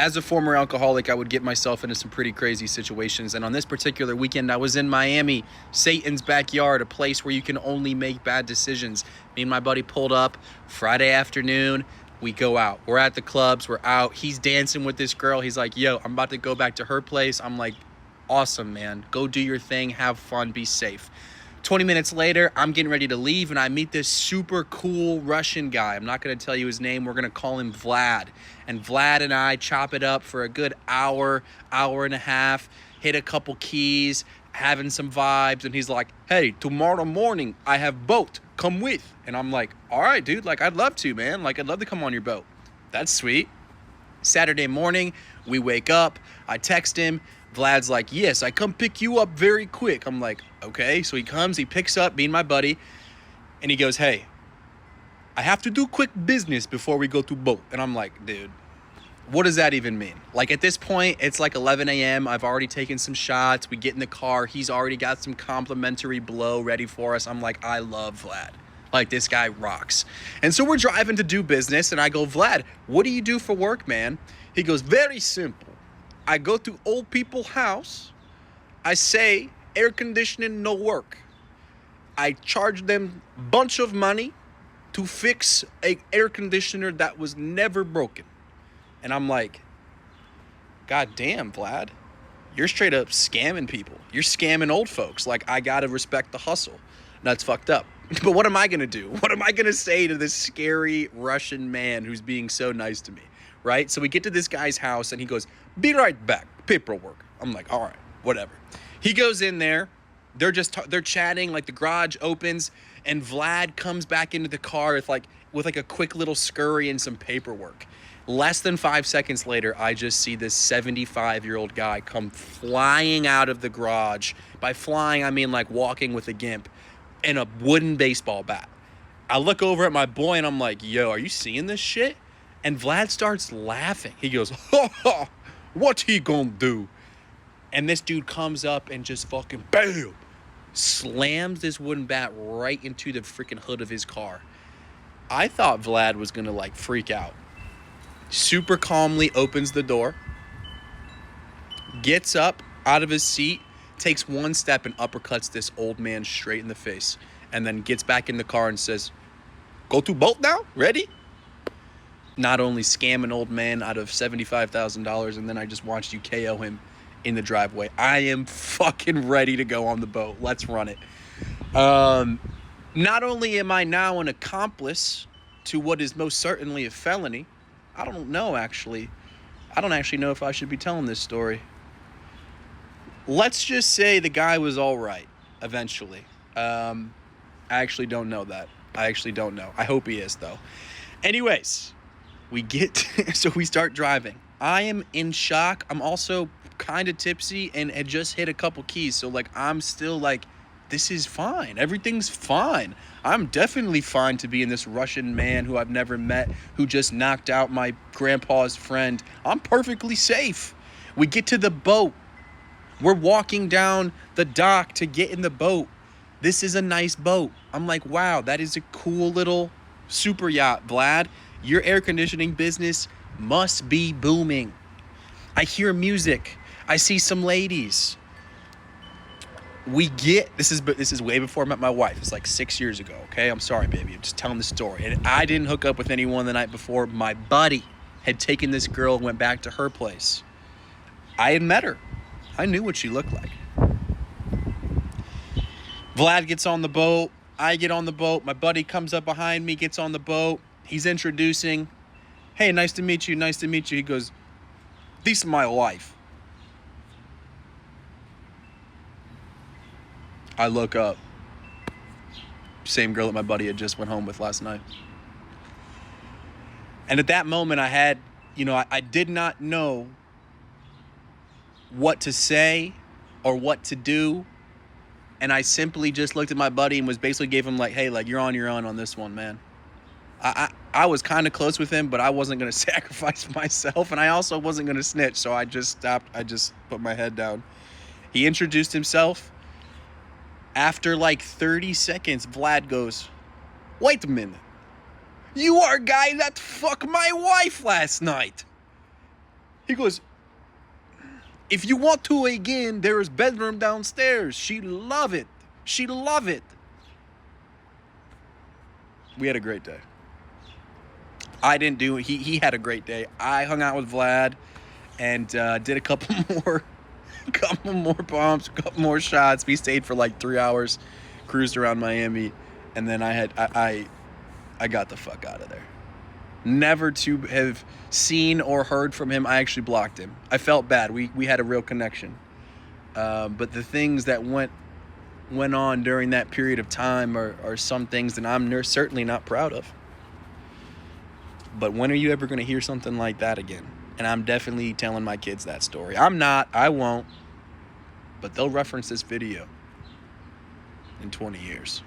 As a former alcoholic, I would get myself into some pretty crazy situations. And on this particular weekend, I was in Miami, Satan's backyard, a place where you can only make bad decisions. Me and my buddy pulled up Friday afternoon. We go out. We're at the clubs. We're out. He's dancing with this girl. He's like, yo, I'm about to go back to her place. I'm like, awesome, man. Go do your thing. Have fun. Be safe. 20 minutes later, I'm getting ready to leave, and I meet this super cool Russian guy. I'm not going to tell you his name. We're going to call him Vlad. And Vlad and I chop it up for a good hour, hour and a half, hit a couple keys, having some vibes. And he's like, hey, tomorrow morning, I have boat. Come with. And I'm like, all right, dude. Like, I'd love to, man. Like, I'd love to come on your boat. That's sweet. Saturday morning, we wake up. I text him. Vlad's like, yes, I come pick you up very quick. I'm like, okay. So he comes, he picks up, being my buddy, and he goes, hey, I have to do quick business before we go to boat. And I'm like, dude, what does that even mean? Like, at this point, it's like 11 a.m. I've already taken some shots. We get in the car. He's already got some complimentary blow ready for us. I'm like, I love Vlad. Like, this guy rocks. And so we're driving to do business, and I go, Vlad, what do you do for work, man? He goes, very simple. I go to old people's house. I say, air conditioning no work. I charge them bunch of money to fix a air conditioner that was never broken. And I'm like, God damn, Vlad. You're straight up scamming people. You're scamming old folks. Like, I gotta respect the hustle. That's fucked up. But what am I gonna do? What am I gonna say to this scary Russian man who's being so nice to me? Right? So we get to this guy's house, and he goes, be right back. Paperwork. I'm like, all right, whatever. He goes in there. They're chatting. Like, the garage opens, and Vlad comes back into the car with a quick little scurry and some paperwork. Less than 5 seconds later, I just see this 75-year-old guy come flying out of the garage. By flying, I mean like walking with a gimp and a wooden baseball bat. I look over at my boy, and I'm like, yo, are you seeing this shit? And Vlad starts laughing. He goes, ha ha, what he gonna do? And this dude comes up and just fucking bam, slams this wooden bat right into the freaking hood of his car. I thought Vlad was gonna like freak out. Super calmly opens the door, gets up out of his seat, takes one step and uppercuts this old man straight in the face, and then gets back in the car and says, go to boat now? Ready? Not only scam an old man out of $75,000, and then I just watched you KO him in the driveway. I am fucking ready to go on the boat. Let's run it. Not only am I now an accomplice to what is most certainly a felony, I don't know, actually. I don't actually know if I should be telling this story. Let's just say the guy was all right eventually. I actually don't know that. I actually don't know. I hope he is, though. Anyways, so we start driving. I am in shock. I'm also kind of tipsy and had just hit a couple keys. So, like, I'm still like, this is fine. Everything's fine. I'm definitely fine to be in this Russian man who I've never met, who just knocked out my grandpa's friend. I'm perfectly safe. We get to the boat. We're walking down the dock to get in the boat. This is a nice boat. I'm like, wow, that is a cool little super yacht, Vlad. Your air conditioning business must be booming. I hear music. I see some ladies. This is way before I met my wife. It's like 6 years ago, okay? I'm sorry, baby. I'm just telling the story. And I didn't hook up with anyone the night before. My buddy had taken this girl and went back to her place. I had met her. I knew what she looked like. Vlad gets on the boat. I get on the boat. My buddy comes up behind me, gets on the boat. He's introducing. Hey, nice to meet you. Nice to meet you. He goes, this is my wife. I look up. Same girl that my buddy had just went home with last night. And at that moment I did not know what to say or what to do. And I simply just looked at my buddy and was basically gave him like, hey, like, you're on your own on this one, man. I was kind of close with him, but I wasn't going to sacrifice myself. And I also wasn't going to snitch. So I just stopped. I just put my head down. He introduced himself. After like 30 seconds, Vlad goes, wait a minute. You are a guy that fucked my wife last night. He goes, if you want to again, there is bedroom downstairs. She love it. She love it. We had a great day. I didn't do it. He had a great day. I hung out with Vlad and did a couple more pumps, a couple more shots. We stayed for like 3 hours, cruised around Miami, and then I got the fuck out of there. Never to have seen or heard from him. I actually blocked him. I felt bad. We had a real connection. But the things that went on during that period of time are some things that I'm certainly not proud of. But when are you ever going to hear something like that again? And I'm definitely telling my kids that story. I'm not. I won't. But they'll reference this video in 20 years.